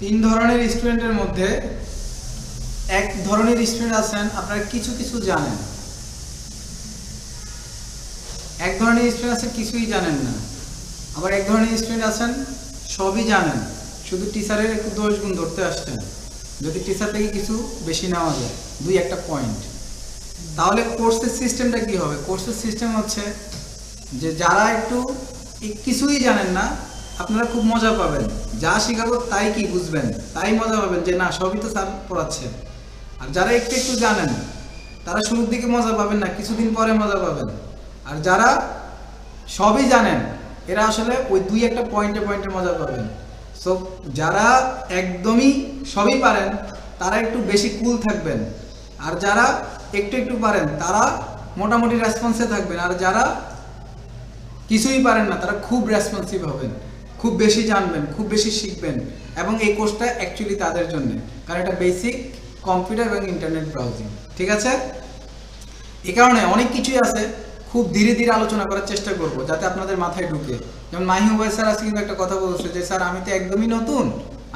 তিন ধরনের স্টুডেন্টের মধ্যে এক ধরনের স্টুডেন্ট আছেন আপনারা কিছু কিছু জানেন, এক ধরনের স্টুডেন্ট আছেন কিছুই জানেন না, আবার এক ধরনের স্টুডেন্ট আছেন সবই জানেন, শুধু টিচারের একটু দোষ গুণ ধরতে আসছেন যদি টিচার থেকে কিছু বেশি নেওয়া যায় দুই একটা পয়েন্ট। তাহলে কোর্সের সিস্টেমটা কি হবে? কোর্সের সিস্টেম হচ্ছে যে যারা একটু কিছুই জানেন না আপনারা খুব মজা পাবেন, যা শেখাবো তাই কি বুঝবেন, তাই মজা পাবেন যে না সবই তো স্যার পড়াচ্ছে। আর যারা একটু একটু জানেন তারা শুরুর দিকে মজা পাবেন না, কিছুদিন পরে মজা পাবেন। আর যারা সবই জানেন এরা আসলে ওই দুই একটা পয়েন্টে পয়েন্টে মজা পাবেন। সো যারা একদমই সবই পারেন তারা একটু বেশি কুল থাকবেন, আর যারা একটু একটু পারেন তারা মোটামুটি রেসপন্সে থাকবেন, আর যারা কিছুই পারেন না তারা খুব রেসপন্সিভ হবেন, খুব বেশি জানবেন, খুব বেশি শিখবেন। এবং এই কোর্সটা অ্যাকচুয়ালি তাদের জন্য, কারণ এটা বেসিক কম্পিউটার এবং ইন্টারনেট ব্রাউজিং, ঠিক আছে? এই কারণে অনেক কিছুই আছে, খুব ধীরে ধীরে আলোচনা করার চেষ্টা করব যাতে আপনাদের মাথায় ঢুকে। যেমন মাহিম ভাই স্যার আজকে কিন্তু একটা কথা বলছে যে স্যার আমি তো একদমই নতুন,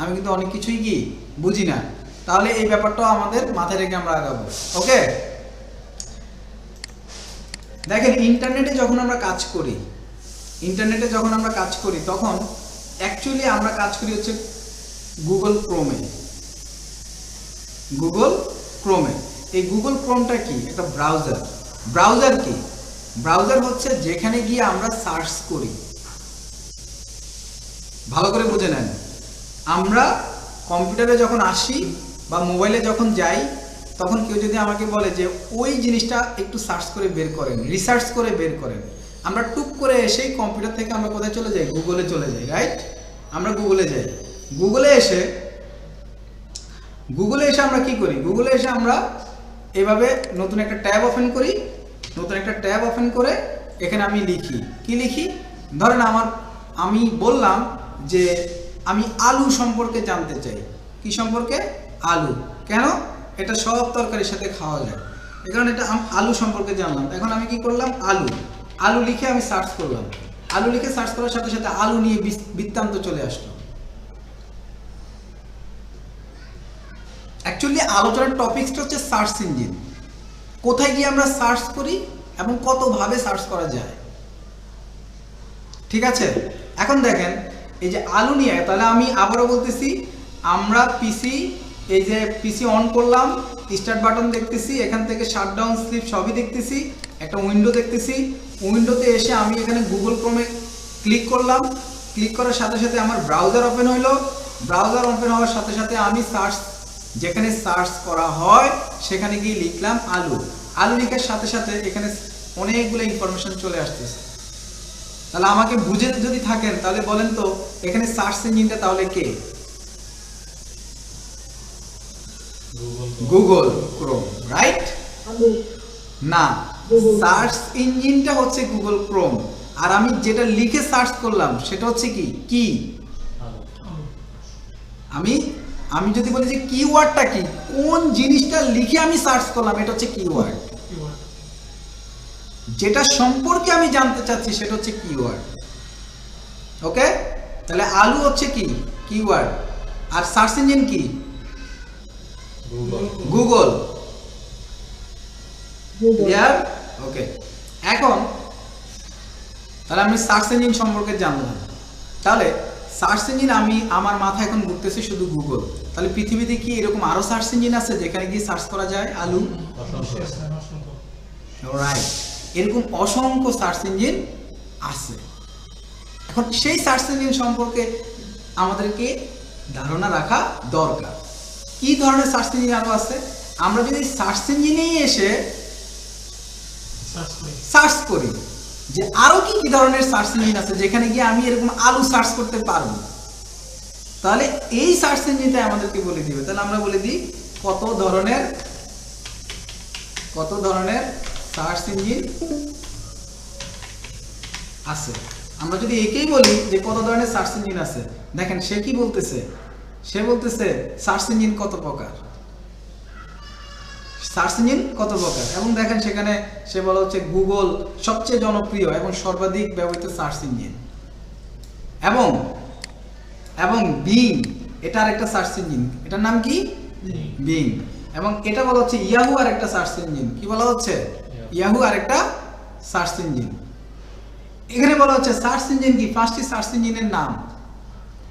আমি কিন্তু অনেক কিছুই কি বুঝি না। তাহলে এই ব্যাপারটাও আমাদের মাথায় রেখে আমরা আগাবো, ওকে? দেখেন ইন্টারনেটে যখন আমরা কাজ করি তখন অ্যাকচুয়ালি আমরা কাজ করি হচ্ছে গুগল ক্রোমে। এই গুগল ক্রোমটা কি? একটা ব্রাউজার কি? ব্রাউজার হচ্ছে যেখানে গিয়ে আমরা সার্চ করি। ভালো করে বুঝে নেন, আমরা কম্পিউটারে যখন আসি বা মোবাইলে যখন যাই তখন কেউ যদি আমাকে বলে যে ওই জিনিসটা একটু সার্চ করে বের করেন, রিসার্চ করে বের করেন, আমরা টুক করে এসেই কম্পিউটার থেকে আমরা কোথায় চলে যাই? গুগলে চলে যাই, রাইট? আমরা গুগলে যাই। গুগলে এসে আমরা কি করি? গুগলে এসে আমরা এভাবে নতুন একটা ট্যাব ওপেন করে এখানে আমি লিখি, কি লিখি? ধরেন আমি বললাম যে আমি আলু সম্পর্কে জানতে চাই। কি সম্পর্কে? আলু। কেন? এটা সব তরকারির সাথে খাওয়া যায়, এই কারণে এটা আলু সম্পর্কে জানলাম। এখন আমি কি করলাম? আলু লিখে আমি সার্চ করলাম। আলু লিখে সার্চ করার সাথে সাথে আলু নিয়ে বৃত্তান্ত চলে আসলো। অ্যাকচুয়ালি আলোচনার টপিকসটা হচ্ছে সার্চ ইঞ্জিন, কোথায় গিয়ে আমরা সার্চ করি এবং কতভাবে সার্চ করা যায়, ঠিক আছে? এখন দেখেন এই যে আলু নিয়ে, তাহলে আমি আবারও বলতেছি, আমরা পিসি অন করলাম, স্টার্ট বাটন দেখতেছি, এখান থেকে শাটডাউন স্লিপ সবই দেখতেছি, একটা উইন্ডো দেখতেছি। উইন্ডোতে এসে আমি এখানে গুগল ক্রোমে ক্লিক করলাম, ক্লিক করার সাথে সাথে আমার ব্রাউজার ওপেন হইলো। ব্রাউজার ওপেন হওয়ার সাথে সাথে আমি যেখানে সার্চ করা হয় সেখানে গিয়ে লিখলাম আলু লিখার সাথে সাথে এখানে অনেকগুলো ইনফরমেশন চলে আসতেছে। তাহলে আমাকে বুঝে যদি থাকেন তাহলে বলেন তো এখানে সার্চ ইঞ্জিনটা তাহলে কে? Google Chrome, right? না, সার্চ ইঞ্জিনটা হচ্ছে গুগল ক্রোম, আর আমি যেটা লিখে সার্চ করলাম সেটা হচ্ছে কি? আমি যদি বলি যে কিওয়ার্ডটা কি, কোন জিনিসটা লিখে আমি সার্চ করলাম, এটা হচ্ছে কিওয়ার্ড। যেটা সম্পর্কে আমি জানতে চাচ্ছি সেটা হচ্ছে কিওয়ার্ড, ওকে? তাহলে আলু হচ্ছে কি? কিওয়ার্ড। আর সার্চ ইঞ্জিন কি? গুগল। ক্লিয়ার? ওকে। এখন তাহলে আমি সার্চ ইঞ্জিন সম্পর্কে জানলাম। তাহলে সার্চ ইঞ্জিন আমার মাথায় এখন ঘুরতেছে শুধু গুগল। তাহলে পৃথিবীতে কি এরকম আরো সার্চ ইঞ্জিন আছে যেখানে গিয়ে সার্চ করা যায় আলু? রাইট, এরকম অসংখ্য সার্চ ইঞ্জিন আছে। এখন সেই সার্চ ইঞ্জিন সম্পর্কে আমাদেরকে ধারণা রাখা দরকার। কি ধরনের সার্চ ইঞ্জিন আরো আছে? আমরা যদি সার্চ ইঞ্জিনেই এসে সার্চ করি যে আরো কি ধরনের সার্চ ইঞ্জিন আছে যেখানে গিয়ে আমি এরকম আলু সার্চ করতে পারবো, তাহলে এই সার্চ ইঞ্জিনটা আমাদেরকে বলে দিবে। তাহলে আমরা বলে দিই কত ধরনের সার্চ ইঞ্জিন আছে। আমরা যদি একেই বলি যে কত ধরনের সার্চ ইঞ্জিন আছে, দেখেন সে কি বলতেছে? সে বলতেছে সার্চ ইঞ্জিন কত প্রকার, এবং দেখেন সেখানে সে বলা হচ্ছে গুগল সবচেয়ে জনপ্রিয় এবং সর্বাধিক ব্যবহৃত সার্চ ইঞ্জিন, এবং বিং এটা আরেকটা সার্চ ইঞ্জিন, এটার নাম কি? বিং। এবং এটা বলা হচ্ছে ইয়াহু আরেকটা সার্চ ইঞ্জিন। কি বলা হচ্ছে? ইয়াহু আরেকটা সার্চ ইঞ্জিন। এখানে বলা হচ্ছে সার্চ ইঞ্জিন কি? 5টি সার্চ ইঞ্জিনের নাম।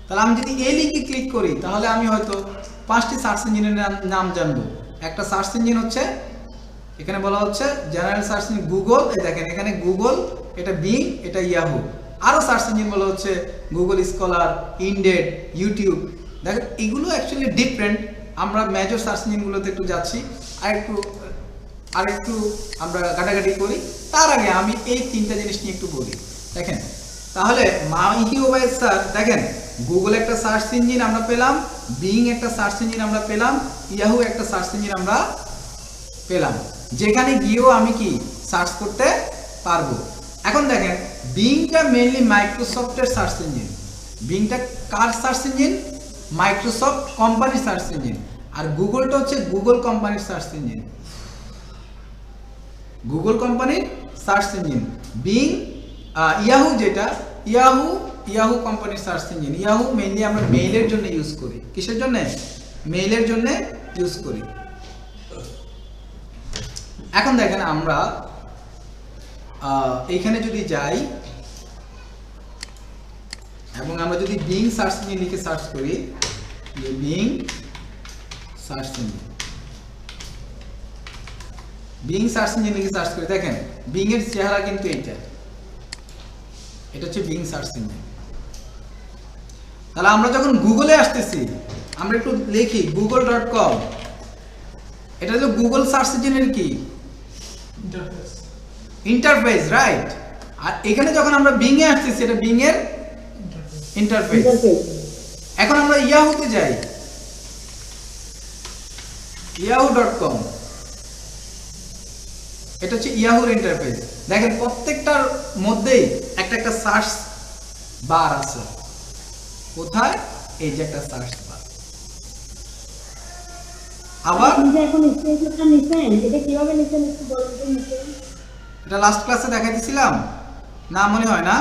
তাহলে আমি যদি এই লিঙ্কে ক্লিক করি তাহলে আমি হয়তো 5টি সার্চ ইঞ্জিনের নাম জানবো। একটা সার্চ ইঞ্জিন হচ্ছে, এখানে বলা হচ্ছে জেনারেল সার্চ ইঞ্জিন গুগল, এই দেখেন এখানে গুগল, এটা বিং, এটা ইয়াহু। আরো সার্চ ইঞ্জিন বলা হচ্ছে গুগল স্কলার, ইনডেড, ইউটিউব। দেখেন এগুলো অ্যাকচুয়ালি ডিফারেন্ট। আমরা মেজর সার্চ ইঞ্জিনগুলোতে একটু যাচ্ছি, আরেকটু আমরা ঘাটাঘাটি করি। তার আগে আমি এই 3টা জিনিস নিয়ে একটু বলি। দেখেন তাহলে মাহি ওবায়দ স্যার, দেখেন গুগল একটা সার্চ ইঞ্জিন আমরা পেলাম, বিং একটা সার্চ ইঞ্জিন আমরা পেলাম, ইয়াহু একটা সার্চ ইঞ্জিন আমরা পেলাম, যেখানে গিয়েও আমি কি সার্চ করতে পারবো। এখন দেখেন বিংটা মেইনলি মাইক্রোসফটের সার্চ ইঞ্জিন। বিংটা কার সার্চ ইঞ্জিন? মাইক্রোসফট কোম্পানির সার্চ ইঞ্জিন। আর গুগলটা হচ্ছে গুগল কোম্পানির সার্চ ইঞ্জিন। গুগল কোম্পানির সার্চ ইঞ্জিন। বিং, ইয়াহু যেটা, ইয়াহু কোম্পানির সার্চ ইঞ্জিন। ইয়াহু মেইনলি আমরা মেইলের জন্য ইউজ করি। কিসের জন্য? মেইলের জন্য ইউজ করি। এখন দেখেন আমরা এইখানে যদি যাই এবং আমরা যদি বিং সার্চ ইঞ্জিন লিখে সার্চ করি, being search engine, being search engine লিখে সার্চ করি, দেখেন বিং এর চেহারা কিন্তু এটা হচ্ছে বিং সার্চ ইঞ্জিন। তাহলে আমরা যখন গুগলে আসতেছি, আমরা একটু লিখি google.com, এটা হলো গুগল সার্চ ইঞ্জিনের কি ইন্টারফেস, রাইট? আর এখানে যখন আমরা বিং এ আসতেছি, এটা বিং এর ইন্টারফেস। এখন আমরা ইয়াহুতে যাই, yahoo.com, এটা হচ্ছে ইয়াহুর ইন্টারফেস। দেখেন প্রত্যেকটার মধ্যেই একটা সার্চ বার আছে। কোথায়? এই যে একটা সার্চ বার। আবার এখন স্ক্রিনশটটা নিছেন, এটা কিভাবে নিছেন একটু বলুন তো। নিছেন এটা লাস্ট ক্লাসে দেখাইতেছিলাম না, মনে হয় না?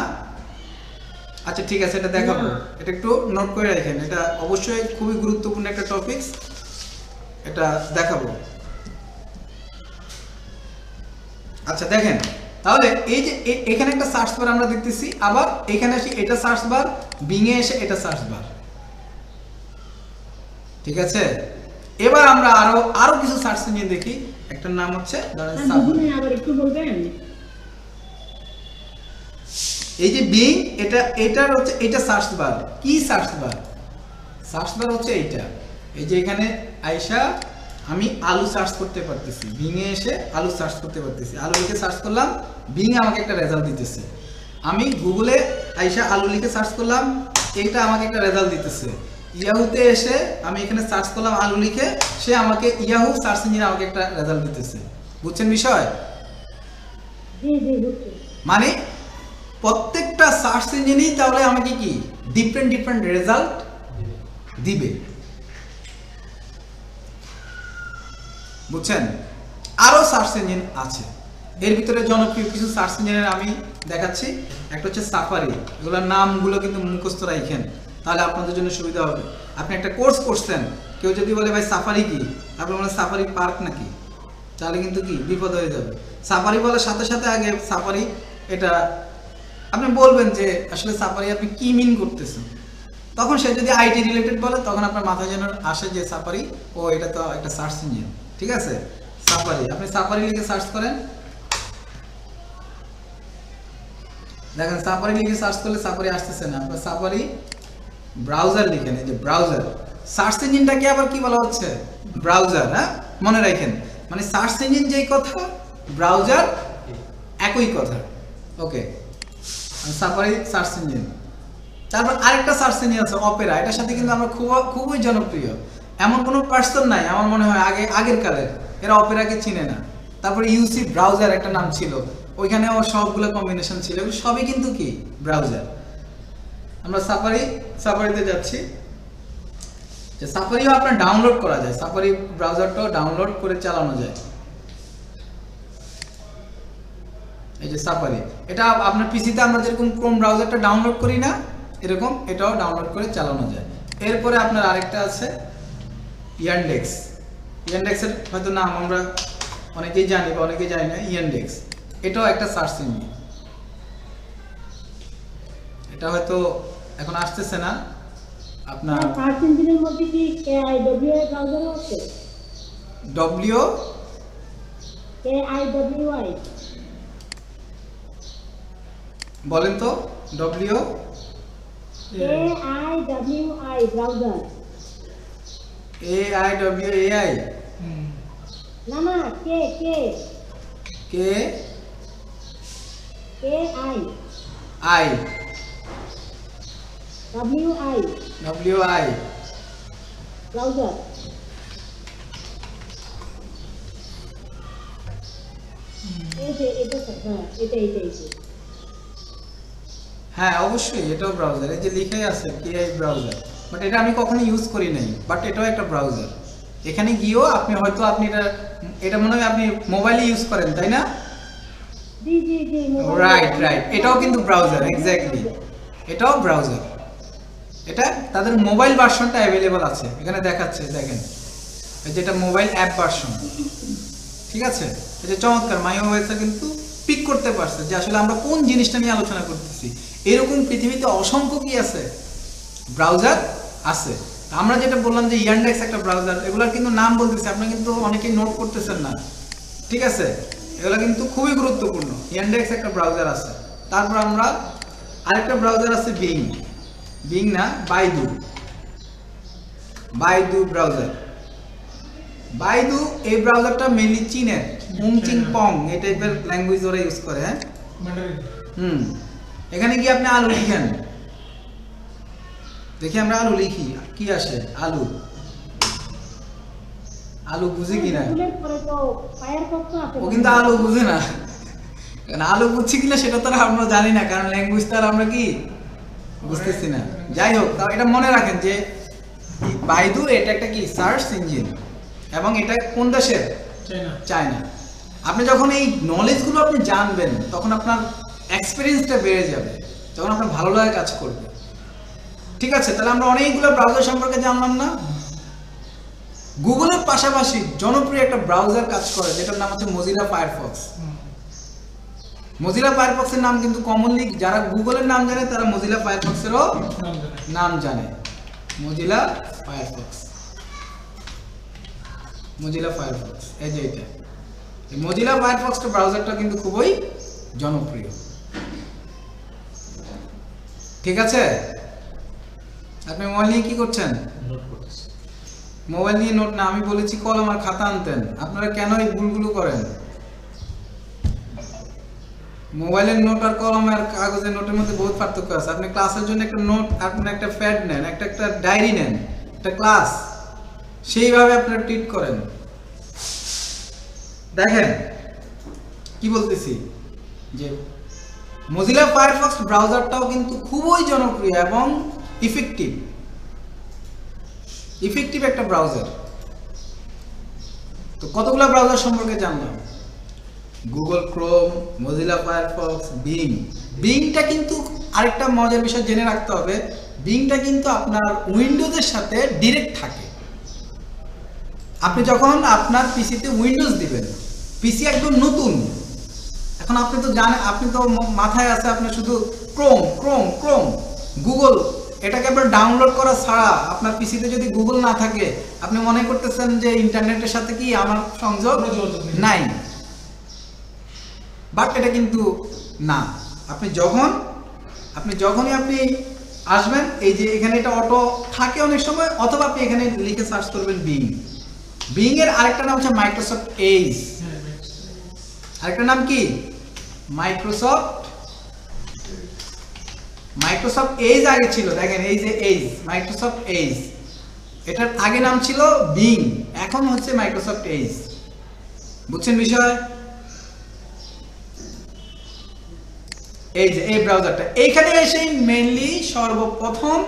আচ্ছা ঠিক আছে, এটা দেখাবো। এটা একটু নোট করে রাখেন, এটা অবশ্যই খুবই গুরুত্বপূর্ণ একটা টপিকস, এটা দেখাবো। আচ্ছা দেখেন তাহলে এই যে এখানে একটা সার্চ বার আমরা দেখতেছি, আবার এখানে আসি এটা সার্চ বার, বিং এ এসে এটা সার্চ বার। ঠিক আছে, এবার আমরা আরো কিছু সার্চ ইঞ্জিন দেখি। একটা নাম হচ্ছে আবার একটু বলবেন। এই যে বিং, এটার হচ্ছে এটা সার্চ বার। কি সার্চ বার? সার্চ বার হচ্ছে এইটা। এই যে এখানে আয়শা আমি আলু সার্চ করতে পারতেছি, বিং এ এসে আলু সার্চ করতে পারতেছি। আলু লিখে সার্চ করলাম, বিং আমাকে একটা রেজাল্ট দিতেছে। আমি গুগলে আয়শা আলু লিখে সার্চ করলাম, এইটা আমাকে একটা রেজাল্ট দিতেছে। ইয়াহুতে এসে আমি এখানে সার্চ করলাম আলু লিখে, সে আমাকে ইয়াহু সার্চ ইঞ্জিন আমাকে একটা রেজাল্ট দিতেছে। বুঝছেন বিষয়? জি জি বুঝছি। মানে প্রত্যেকটা সার্চ ইঞ্জিনই তাহলে আমাকে কি ডিফারেন্ট রেজাল্ট দিবে। বুঝছেন? আরো সার্চ ইঞ্জিন আছে, এর ভিতরে জনপ্রিয় কিছু সার্চ ইঞ্জিনের আমি দেখাচ্ছি। একটা হচ্ছে সাফারি, এগুলোর নামগুলো কিন্তু মুখস্থ রাখেন, তাহলে আপনাদের জন্য সুবিধা হবে। আপনি একটা কোর্স করছেন, কেউ যদি বলে ভাই সাফারি কি, আপনি বলেন সাফারি পার্ক নাকি, তাহলে কিন্তু কি বিপদ হয়ে যাবে। সাফারি বলার সাথে সাথে আগে সাফারি, এটা আপনি বলবেন যে আসলে সাফারি আপনি কি মিন করতেছেন। তখন সে যদি আইটি রিলেটেড বলে, তখন আপনার মাথায় যেন আসে যে সাফারি, ও এটা তো একটা সার্চ ইঞ্জিন। ঠিক আছে, সাফারি, আপনি সাফারি লিখে সার্চ করেন, দেখেন সাফারি লিখে সার্চ করলে সাফারি আসতেছে না। আপনার সাফারি ব্রাউজার লিখেন, এই যে ব্রাউজার। সার্চ ইঞ্জিনটাকে আবার কি বলা হচ্ছে? ব্রাউজার। হ্যাঁ, মনে রাখেন, মানে সার্চ ইঞ্জিন যেই কথা, ব্রাউজার একই কথা। ওকে, সাফারি সার্চ ইঞ্জিন। তারপর আরেকটা সার্চ ইঞ্জিন আছে অপেরা, এটার সাথে কিন্তু আমরা খুবই জনপ্রিয়। এমন কোনো পার্সন নাই আমার মনে হয় আগের কালের এরা অপেরাকে চিনে না। তারপরে ইউসি ব্রাউজার একটা নাম ছিল, ওইখানেও সবগুলো কম্বিনেশন ছিল, সবই কিন্তু কি ব্রাউজার। আমরা সাফারিতে যাচ্ছি, যে সাফারিও আপনার ডাউনলোড করা যায়, সাফারি ব্রাউজারটাও ডাউনলোড করে চালানো যায়। এই যে সাফারি, এটা আপনার পিসিতে আমরা যেরকম ক্রোম ব্রাউজারটা ডাউনলোড করি না, এরকম এটাও ডাউনলোড করে চালানো যায়। এরপরে আপনার আরেকটা আছে ইয়ান্ডেক্স। ইয়ান্ডেক্সের হয়তো নাম আমরা অনেকেই জানি বা অনেকেই জানি না। ইয়ান্ডেক্স এটাও একটা সার্চ ইঞ্জিন। এটা হয়তো এখন আসতেছে না আপনার। সার্চ ইঞ্জিনের মধ্যে কি KIWI ব্রাউজারও আছে? ডব্লিউ KIWI বলেন তো, ডব্লিউ KIWI ব্রাউজার। AIWAI না না, কে কে কে KI I WI WI browser. এটা হ্যাঁ, এটা। হ্যাঁ অবশ্যই এটাও ব্রাউজার। এই যে লিখাই আছে KI ব্রাউজার, বাট এটা আমি কখনো ইউজ করি নাই, বাট এটাও একটা ব্রাউজার। এখানে গিয়েও আপনি হয়তো এটা মনে হয় আপনি মোবাইলে ইউজ করেন, তাই না? জি জি জি। রাইট রাইট, এটাও কিন্তু ব্রাউজার, এক্স্যাক্টলি এটাও ব্রাউজার। এটা তাদের মোবাইল ভার্সনটা অ্যাভেলেবল আছে, এখানে দেখাচ্ছে, দেখেন যেটা মোবাইল অ্যাপ ভার্সন। ঠিক আছে, এটা চমৎকার। মাই ওয়েবসাইট কিন্তু পিক করতে পারছে যে আসলে আমরা কোন জিনিসটা নিয়ে আলোচনা করতেছি। এরকম পৃথিবীতে অসংখ্য কি আছে, ব্রাউজার আছে। আমরা যেটা বললাম যে ইয়ান্ডেক্স একটা ব্রাউজার, এগুলোর কিন্তু নাম বলতেছি, আপনি কিন্তু অনেকেই নোট করতেছেন না। ঠিক আছে, এগুলো কিন্তু খুবই গুরুত্বপূর্ণ। ইয়ান্ডেক্স একটা ব্রাউজার আছে। তারপর আমরা আরেকটা ব্রাউজার আছে বিং। বিং না, বাইদু। Baidu browser. বাইদু এই ব্রাউজারটা মেনলি চীনের, মুংচিং পং এই টাইপের ল্যাঙ্গুয়েজ ওরা ইউজ করে। হ্যাঁ, এখানে কি আপনি আলু লিখেন, দেখি আমরা আলু লিখি, কি আসে? আলু। আলু বুঝে কিনা? ও কিন্তু আলু বুঝে না। আলু বুঝছি কিনা সেটা তো আমরা জানি না, কারণ ল্যাঙ্গুয়েজ তার আমরা কি বুঝতেছি না। যাই হোক, তাও এটা মনে রাখেন যে বাইদু এটা একটা কি সার্চ ইঞ্জিন, এবং এটা কোন দেশের? চায়না। আপনি যখন এই নলেজগুলো আপনি জানবেন, তখন আপনার এক্সপিরিয়েন্সটা বেড়ে যাবে, তখন আপনার ভালো লাগা কাজ করবে। ঠিক আছে, তাহলে আমরা অনেকগুলো ব্রাউজার সম্পর্কে জানলাম না? গুগলের পাশাপাশি জনপ্রিয় একটা ব্রাউজার কাজ করে, যেটার নাম হচ্ছে মজিলা ফায়ারফক্স। মজিলা ফায়ারফক্সের নাম কিন্তু কমনলি যারা গুগলের নাম জানে তারা মজিলা ফায়ারফক্সেরও নাম জানে। মজিলা ফায়ারফক্স, মজিলা ফায়ারফক্স, এই যে এটা এই মজিলা ফায়ারফক্সটা ব্রাউজারটা কিন্তু খুবই জনপ্রিয়। ঠিক আছে, আপনি মোবাইল নিয়ে কি করছেন? মোবাইল নিয়ে নোট না, আমি বলেছি কলম আর খাতা আনতেন। আপনারা কেন এই ভুলগুলো করেন? মোবাইলের নোট আর কলম আর কাগজের নোটের মধ্যে বহুত পার্থক্য আছে। আপনি ক্লাসের জন্য একটা নোট, আপনি একটা প্যাড নেন, একটা ডায়েরি নেন, একটা ক্লাস, সেইভাবে আপনারা ট্রিট করেন। দেখেন কি বলতেছি, যে মজিলা ফায়ারফক্স ব্রাউজারটাও কিন্তু খুবই জনপ্রিয় এবং ইফেক্টিভ একটা ব্রাউজার। তো কতগুলো ব্রাউজার সম্পর্কে জানলাম? Google Chrome, Mozilla Firefox, Bing. বিংটা কিন্তু আরেকটা মজার বিষয় জেনে রাখতে হবে, বিংটা কিন্তু আপনার উইন্ডোজের সাথে ডিরেক্ট থাকে। আপনি যখন আপনার পিসিতে উইন্ডোজ দিবেন, পিসি একদম নতুন, এখন আপনি তো জানেন, আপনি তো মাথায় আছে আপনার শুধু ক্রোম ক্রোম ক্রোম, গুগল। এটাকে আপনার ডাউনলোড করা ছাড়া আপনার পিসিতে যদি গুগল না থাকে, আপনি মনে করতেছেন যে ইন্টারনেটের সাথে কি আমার সংযোগ নাই, বাট এটা কিন্তু না। আপনি যখনই আপনি আসবেন, এই যে এখানে এটা অটো থাকে অনেক সময়, অথবা আপনি এখানে লিখে সার্চ করবেন বিং। বিং এর আরেকটা নাম হচ্ছে মাইক্রোসফট এজ। আরেকটা নাম কি? মাইক্রোসফট এজ আগে ছিল। দেখেন এই যে এজ, মাইক্রোসফট এজ, এটার আগে নাম ছিল বিং, এখন হচ্ছে মাইক্রোসফট এজ। বুঝছেন বিষয়? এই যে এই ব্রাউজারটা এইখানে এসে মেইনলি সর্বপ্রথম,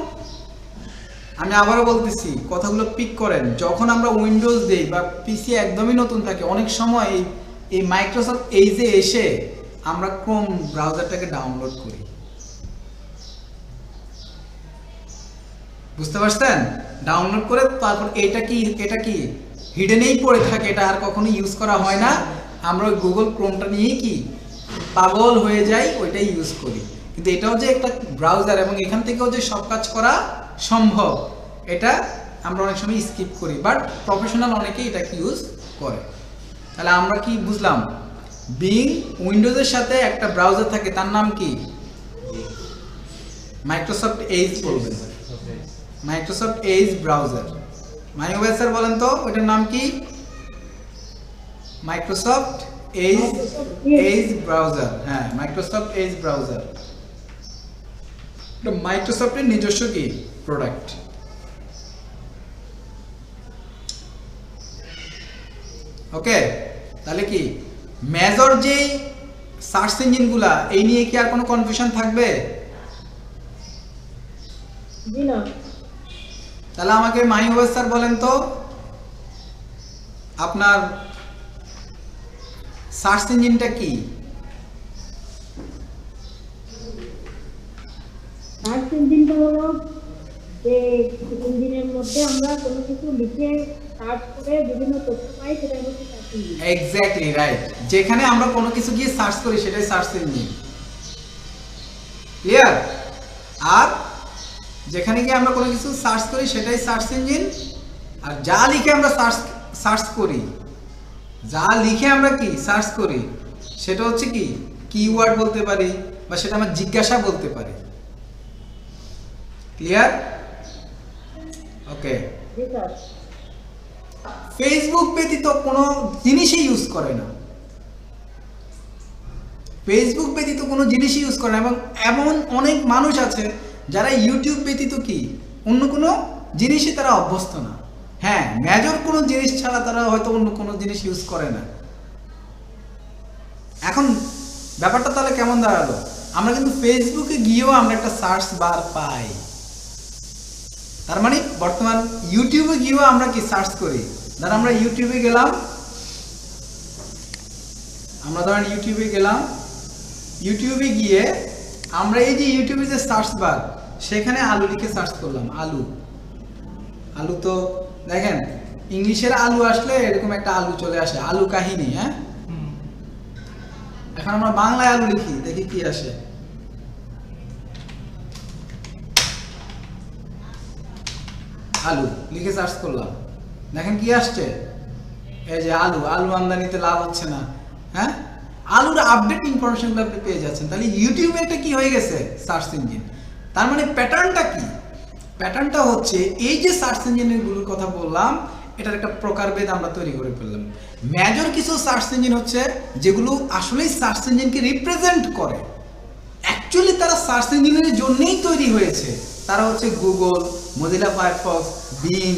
আমি আবারও বলতেছি, কথাগুলো পিক করেন। যখন আমরা উইন্ডোজ দেই বা পিসি একদমই নতুন থাকে, অনেক সময় এই মাইক্রোসফট এজে এসে আমরা ক্রোম ব্রাউজারটাকে ডাউনলোড করি। বুঝতে পারছেন? ডাউনলোড করে তারপর এটা কি হিডেনেই পড়ে থাকে, এটা আর কখনো ইউজ করা হয় না। আমরা ওই গুগল ক্রোমটা নিয়েই কি পাগল হয়ে যাই, ওইটাই ইউজ করি। কিন্তু এটাও যে একটা ব্রাউজার এবং এখান থেকেও যে সব কাজ করা সম্ভব, এটা আমরা অনেক সময় স্কিপ করি, বাট প্রফেশনাল অনেকেই এটাকে ইউজ করে। তাহলে আমরা কি বুঝলাম? বিং উইন্ডোজের সাথে একটা ব্রাউজার থাকে, তার নাম কি? মাইক্রোসফট এজ বলবেন, মাইক্রোসফট এজ ব্রাউজার। মাইওয়েব স্যার বলেন তো ওইটার নাম কি? Microsoft Edge browser. হ্যাঁ, মাইক্রোসফট এজ ব্রাউজার। এটা মাইক্রোসফটের নিজস্ব কি প্রোডাক্ট। ওকে, তাহলে কি মেজর যেই সার্চ ইঞ্জিনগুলা, এই নিয়ে কি আর কোনো কনফিউশন থাকবে? জি না। তাহলে আমাকে মাইওয়েব স্যার বলেন তো আপনার সার্চ ইঞ্জিনটা কি? সার্চ ইঞ্জিনটা হলো যে ইঞ্জিনের মধ্যে আমরা কোনো কিছু লিখে সার্চ করে বিভিন্ন তথ্য পাই, সেটা হচ্ছে সার্চ ইঞ্জিন। Exactly right. যেখানে আমরা কোনো কিছু গিয়ে সার্চ করি সেটাই সার্চ ইঞ্জিন। ক্লিয়ার? আর যেখানে গিয়ে আমরা কোনো কিছু সার্চ করি সেটাই সার্চ ইঞ্জিন। আর যা লিখে আমরা সার্চ করি, যা লিখে আমরা কি সার্চ করি, সেটা হচ্ছে কি কিওয়ার্ড বলতে পারি, বা সেটা আমরা জিজ্ঞাসা বলতে পারি। ক্লিয়ার? ওকে। জি স্যার। ফেসবুক ব্যতীত কোনো জিনিসই ইউজ করে না, ফেসবুক ব্যতীত কোনো জিনিসই ইউজ করে না। এবং এমন অনেক মানুষ আছে যারা ইউটিউব ব্যতীত কি অন্য কোনো জিনিসই তারা অভ্যস্ত না। হ্যাঁ, মেজর কোনো জিনিস ছাড়া তারা হয়তো অন্য কোনো জিনিস ইউজ করে না। এখন ব্যাপারটা তাহলে কেমন দাঁড়ালো? আমরা কিন্তু ফেসবুকে গিয়েও আমরা একটা সার্চ বার পাই, তার মানে বর্তমান ইউটিউবে গিয়েও আমরা কি সার্চ করি। ধর আমরা ইউটিউবে গেলাম, ইউটিউবে গিয়ে আমরা এই যে ইউটিউবে যে সার্চ বার, সেখানে আলু লিখে সার্চ করলাম। আলু তো দেখেন ইংলিশের আলু আসলে এরকম একটা আলু চলে আসে, আলু কাহিনী। হ্যাঁ, এখন আমরা বাংলায় আলু লিখি, দেখি কি আসে। আলু লিখে সার্চ করলাম, দেখেন কি আসছে, এই যে আলু আমদানিতে লাভ হচ্ছে না। হ্যাঁ, আলুর আপডেট ইনফরমেশনগুলো আপনি পেয়ে যাচ্ছেন। তাহলে ইউটিউবে এটা কি হয়ে গেছে? Search engine. তার মানে প্যাটার্নটা কি? প্যাটার্নটা হচ্ছে এই যে সার্চ ইঞ্জিনগুলোর কথা বললাম, এটার একটা প্রকারভেদ আমরা তৈরি করে ফেললাম। মেজর কিছু সার্চ ইঞ্জিন হচ্ছে যেগুলো আসলেই সার্চ ইঞ্জিনকে রিপ্রেজেন্ট করে, অ্যাকচুয়ালি তারা সার্চ ইঞ্জিনের জন্যই তৈরি হয়েছে। তারা হচ্ছে Google, Mozilla Firefox, being.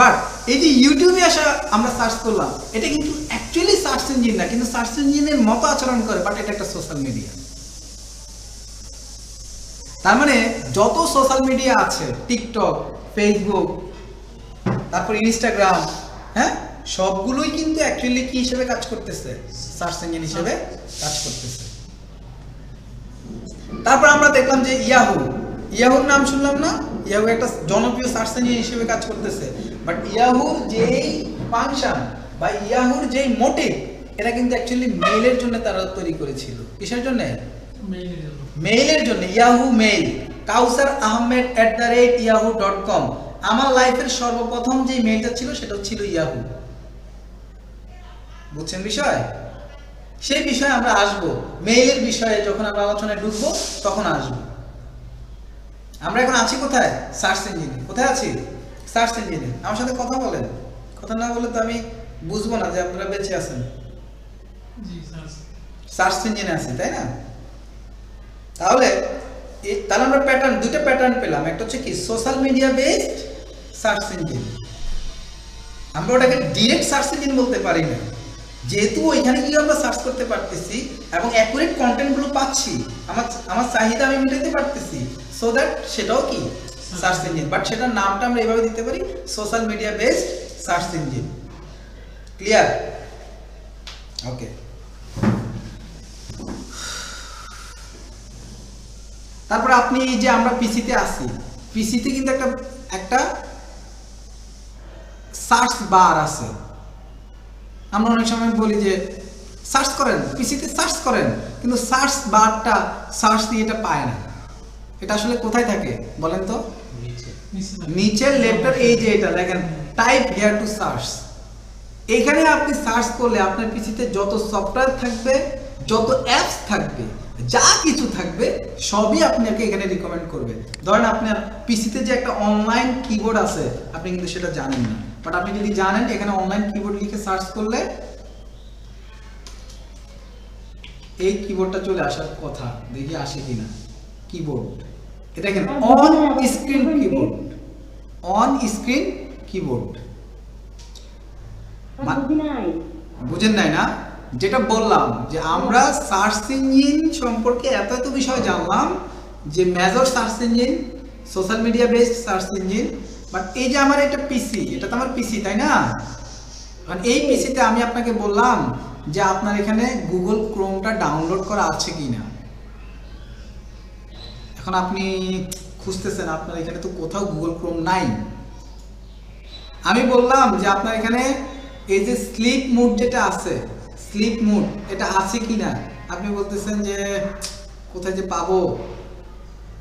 But এই যে ইউটিউবে আসা আমরা সার্চ করলাম, এটা কিন্তু অ্যাকচুয়ালি সার্চ ইঞ্জিন না, কিন্তু সার্চ ইঞ্জিনের মতো আচরণ করে, বাট এটা একটা সোশ্যাল মিডিয়া। তার মানে যত সোশ্যাল মিডিয়া আছে, টিকটক, ফেসবুক, তারপর ইনস্টাগ্রাম, হ্যাঁ, সবগুলোই কিন্তু অ্যাকচুয়ালি কি হিসেবে কাজ করতেছে? সার্চ ইঞ্জিন হিসেবে কাজ করতেছে। তারপর আমরা দেখলাম যে ইয়াহুর নাম শুনলাম না? ইয়াহু একটা জনপ্রিয় সার্চ ইঞ্জিন হিসেবে কাজ করতেছে। বাট ইয়াহুর যেই ফাংশন বা ইয়াহুর যেই মোটিভ, এটা কিন্তু অ্যাকচুয়ালি মেইলের জন্য তারা তৈরি করেছিল। কিসের জন্য? মেইলের জন্য। Yahoo mail, kausarahmed@yahoo.com। আমার লাইফের সর্বপ্রথম যে মেইলটা ছিল সেটা ছিল ইয়াহু। বুঝছেন বিষয়? সেই বিষয়ে আমরা আসবো, মেইলের বিষয়ে যখন আমরা আলোচনায় ঢুকবো তখন আসবো। আমরা এখন আছি কোথায়? সার্চ ইঞ্জিনে। কোথায় আছি? সার্চ ইঞ্জিনে। আমার সাথে কথা বলেন, কথা না বলে তো আমি বুঝবো না যে আপনারা বেঁচে আছেন। সার্চ ইঞ্জিনে আছি, তাই না? তাহলে আমরা দুটো প্যাটার্ন পেলাম। একটা হচ্ছে কি social media based search engine. আমরা ওটাকে ডিরেক্ট সার্চ ইঞ্জিন বলতে পারি না, যেহেতু ওইখানে গিয়ে আমরা সার্চ করতে পারতেছি এবং অ্যাকুরেট কন্টেন্টগুলো পাচ্ছি, আমার চাহিদা আমি মেটাতে পারতেছি, সো দ্যাট সেটাও কি সার্চ ইঞ্জিন। বাট সেটার নামটা আমরা এইভাবে দিতে পারি, social media based search engine. Clear? Okay. তারপর আপনি এই যে আমরা পিসিতে আসি, পিসিতে কিন্তু একটা একটা সার্চ বার আছে। আমরা অনেক সময় বলি যে সার্চ করেন, পিসিতে সার্চ করেন, কিন্তু সার্চ বারটা সার্চ দিয়ে এটা পায় না। এটা আসলে কোথায় থাকে বলেন তো? নিচের লেফটের এই যে এটা দেখেন, টাইপ হিয়ার টু সার্চ। এখানে আপনি সার্চ করলে আপনার পিসিতে যত সফটওয়্যার থাকবে, যত অ্যাপস থাকবে, যা কিছু থাকবে সবই আপনাকে এখানে রিকমেন্ড করবে। ধরেন আপনার পিসিতে যে একটা অনলাইন কিবোর্ড আছে, আপনি কিন্তু সেটা জানেন না, বাট আপনি যদি জানেন এখানে অনলাইন কিবোর্ড লিখে সার্চ করলে এই কিবোর্ডটা চলে আসার কথা, দেখি আসে কিনা। কিবোর্ড এটা দেখেন, on screen keyboard, on screen keyboard. বুঝেন নাই না? যেটা বললাম যে আমরা সার্চ ইঞ্জিন সম্পর্কে এত এত বিষয় জানলাম, যে major search engine, social media based search engine. But এই যে আমার এটা পিসি, এটা তো আমার পিসি, তাই না? কারণ এই পিসিতে আমি আপনাকে বললাম যে আপনার এখানে গুগল ক্রোমটা ডাউনলোড করা আছে কিনা। এখন আপনি খুঁজতেছেন, আপনার এখানে তো কোথাও গুগল ক্রোম নাই। আমি বললাম যে আপনার এখানে এই যে স্লিপ মুড যেটা আছে, স্লিপ মুড এটা আছে কিনা। আপনি বলতেছেন যে কোথায় যে পাবো।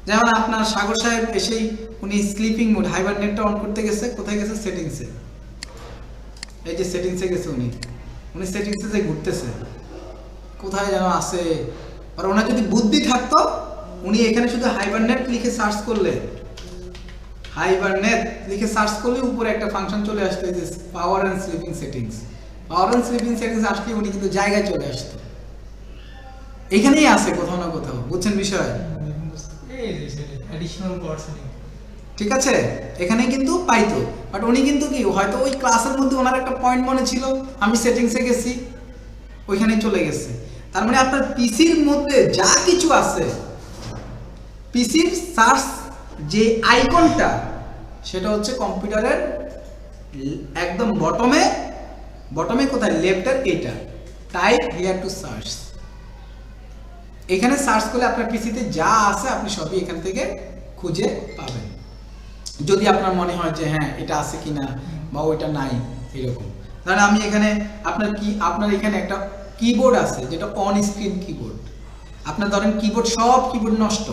যেমন আপনার সাগর সাহেব এসেই উনি স্লিপিং মুড হাইবারনেটটা অন করতে গেছে, কোথায় গেছে? সেটিংসে। এই যে সেটিংসে গেছে উনি সেটিংসে যে ঘুরতেছে, কোথায় যেন আছে। আর ওনার যদি বুদ্ধি থাকতো, উনি এখানে শুধু হাইবারনেট লিখে সার্চ করলে, হাইবারনেট লিখে সার্চ করলে উপরে একটা ফাংশন চলে আসতো, যে power and sleeping settings. Power and sleeping settings আসলে উনি কিন্তু জায়গায় চলে আসতো। এখানেই আছে কোথাও না কোথাও, বুঝছেন বিষয়? ঠিক আছে, এখানে কিন্তু পাইতো। বাট উনি কিন্তু কি হয়তো ওই ক্লাসের মধ্যে ওনার একটা পয়েন্ট মনে ছিল, আমি সেটিংসে গেছি, ওইখানে চলে গেছে। তার মানে আপনার পিসির মধ্যে যা কিছু আছে, পিসির সার্চ যে আইকনটা, সেটা হচ্ছে কম্পিউটারের একদম বটমে কোথায়? লেফটের এইটা, টাইপ হিয়ার টু সার্চ। এখানে সার্চ করলে আপনার পিসিতে যা আছে আপনি সবই এখান থেকে খুঁজে পাবেন, যদি আপনার মনে হয় যে হ্যাঁ এটা আছে কিনা বা ওইটা নাই এরকম। ধরেন আমি এখানে আপনার এখানে একটা কিবোর্ড আছে যেটা অন স্ক্রিন কিবোর্ড। আপনার ধরেন কিবোর্ড, সব কিবোর্ড নষ্ট,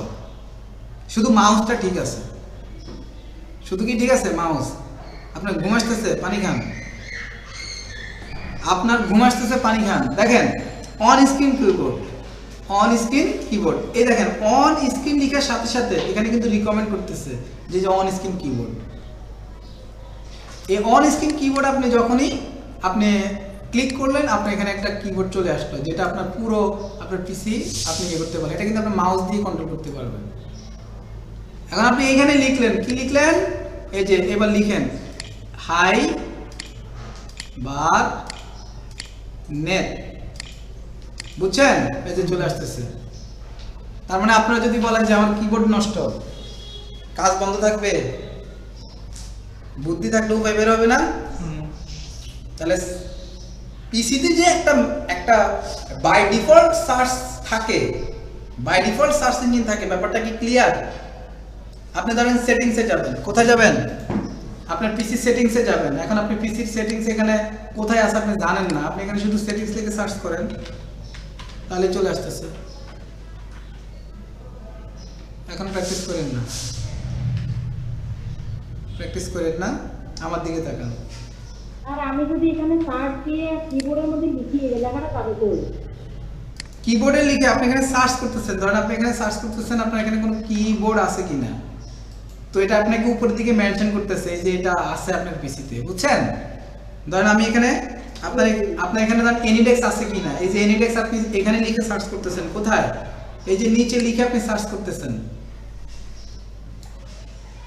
শুধু মাউসটা ঠিক আছে। শুধু কি ঠিক আছে? মাউস। আপনার ঘুম আসতেছে, পানি খান। আপনার ঘুম আসতেছে, পানি খান। দেখেন on screen keyboard, on screen keyboard. এই দেখেন অন স্ক্রিন লেখার সাথে সাথে এখানে কিন্তু রিকমেন্ড করতেছে যে অন স্ক্রিন কিবোর্ড। এই অন স্ক্রিন কিবোর্ড আপনি যখনই আপনি ক্লিক করলেন, আপনার এখানে একটা কিবোর্ড চলে আসলো, যেটা আপনার পুরো আপনার পিসি আপনি ইয়ে করতে পারেন। এটা কিন্তু আপনার মাউস দিয়ে কন্ট্রোল করতে পারবেন। এখন আপনি এখানে লিখলেন, কি লিখলেন? এই যে এবার লিখেন হাই বার নেট, বুঝছেন? এই যে চলে আসতেছে। তার মানে আপনারা যদি বলেন যে আমার কিবোর্ড নষ্ট, কাজ বন্ধ থাকবে, বুদ্ধি থাকলে উপায় বের হবে না। তাহলে পিসিতে যে একটা বাই ডিফল্ট সার্চ থাকে, বাই ডিফল্ট সার্চ ইঞ্জিন থাকে, ব্যাপারটা কি ক্লিয়ার? আপনি ধরেন সেটিংসে যাবেন, কোথায় যাবেন? আপনার পিসি সেটিংসে যাবেন। এখন আপনি পিসির সেটিংস এখানে কোথায় আছে আপনি জানেন না, আপনি এখানে শুধু সেটিংস লিখে সার্চ করেন, তাহলে চলে আসতেছে। এখন প্র্যাকটিস করেন না, প্র্যাকটিস করেন না, আমার দিকে তাকান। আর আমি যদি এখানে সার্চ দিয়ে কিবোর্ডের মধ্যে লিখি, লেখাটা কাজে করবে। কিবোর্ডে লিখে আপনি এখানে সার্চ করতেছেন, ধরেন আপনি এখানে সার্চ করতেছেন, আপনার এখানে কোনো কিবোর্ড আছে কিনা, তো এটা আপনাকে উপরের দিকে মেনশন করতেছে যে এটা আছে আপনার পিসিতে, বুঝছেন? ধরেন আমি এখানে আপনার এখানে ধরেন এনিডেক্স আছে কিনা, এই যে এনিডেক্স আপনি এখানে লিখে সার্চ করতেছেন, কোথায়? এই যে নিচে লিখে আপনি সার্চ করতেছেন,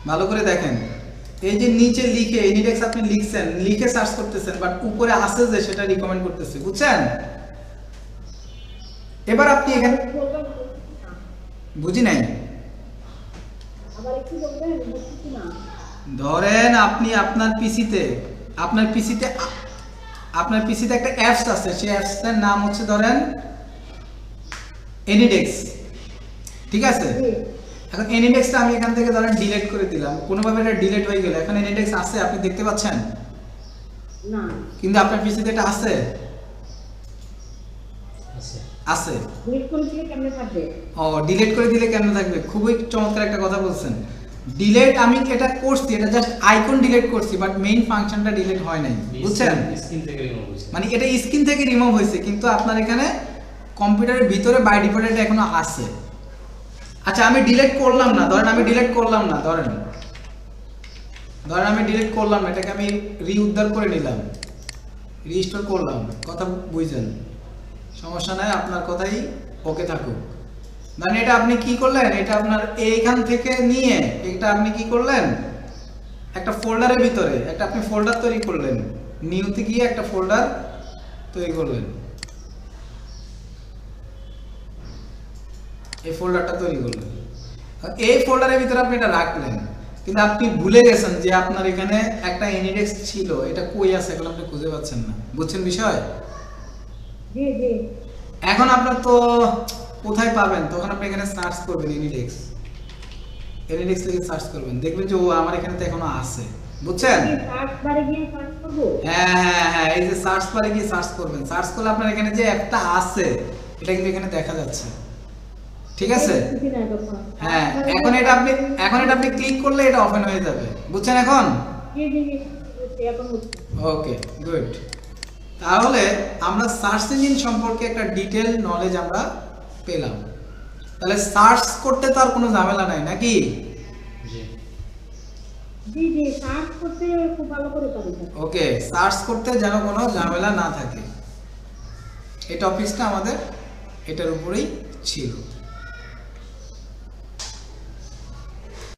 ভালো করে দেখেন। এই যে নিচে লিখে এনিডেক্স আপনি লিখছেন, লিখে সার্চ করতেছেন, বাট উপরে আছে যে সেটা রিকমেন্ড করতেছে, বুঝছেন? এবার আপনি এখানে বুঝি নাই, ধরেন আপনি আপনার পিসিতে একটা অ্যাপস আছে, সেই অ্যাপসটার নাম হচ্ছে ধরেন এনিডেক্স, ঠিক আছে? এখন এনইন্ডেক্সটা আমি এখান থেকে ধরেন ডিলিট করে দিলাম, কোনোভাবে এটা ডিলিট হয়ে গেল, এখন এনইন্ডেক্স আছে আপনি দেখতে পাচ্ছেন, না কিন্তু আপনার পিসিতে এটা আছে আছে ডিলিট করে দিলে কেমনে থাকবে? ও ডিলিট করে দিলে কেন থাকবে, খুবই চমৎকার একটা কথা বলছেন। ডিলিট আমি এটা করছি, এটা জাস্ট আইকন ডিলিট করছি, বাট মেইন ফাংশনটা ডিলিট হয় নাই, বুঝছেন? স্ক্রিন থেকে রিমুভ হয়েছে। মানে এটা স্ক্রিন থেকে রিমুভ হয়েছে, কিন্তু আপনার এখানে কম্পিউটারের ভিতরে বাই ডিফল্ট এটা এখনো আছে। আচ্ছা আমি ডিলিট করলাম না, ধরেন আমি ডিলিট করলাম না, ধরেন আমি ডিলিট করলাম না, এটাকে আমি রিউদ্ধার করে নিলাম, রিস্টোর করলাম, কথা বুঝছেন? সমস্যা নাই, আপনার কথাই ওকে থাকুক। মানে এটা আপনি কি করলেন, এটা আপনার এইখান থেকে নিয়ে এটা আপনি কি করলেন, একটা ফোল্ডারের ভিতরে একটা আপনি ফোল্ডার তৈরি করলেন, নিউতে গিয়ে একটা ফোল্ডার তৈরি করলেন, এই ফোল্ডারটা তৈরি করলেন, এই ফোল্ডারের ভিতরে আপনি এটা রাখলেন, কিন্তু আপনি ভুলে গেছেন যে আপনার এখানে একটা এনইডেক্স ছিল, এটা কই আছে এখন আপনি খুঁজে পাচ্ছেন না, বুঝছেন বিষয়? জি জি এখন আপনার তো কোথায় পাবেন, তখন আপনি এখানে সার্চ করবেন এনইডেক্স লিখে সার্চ করবেন, দেখবেন যে ও আমার এখানে তো এখনো আছে, বুঝছেন? সার্চ বারে গিয়ে সার্চ করব। হ্যাঁ, এই যে সার্চ বারে গিয়ে সার্চ করবেন, সার্চ করলে আপনার এখানে যে একটা আছে এটা কিন্তু এখানে দেখা যাচ্ছে, ঠিক আছে? কিছু না তখন। হ্যাঁ, এখন এটা আপনি ক্লিক করলে এটা ওপেন হয়ে যাবে, বুঝছেন এখন? জি জি জি বুঝছি, এখন বুঝছি। Okay good. তাহলে আমরা সার্চ ইঞ্জিন সম্পর্কে একটা ডিটেল নলেজ আমরা পেলাম। তাহলে সার্চ করতে তো আর কোনো ঝামেলা নাই নাকি? জি জি জি সার্চ করতে খুব ভালো করে পারি স্যার। ওকে, সার্চ করতে যেন কোনো ঝামেলা না থাকে, এই টপিকসটা আমাদের এটার উপরেই ছিল।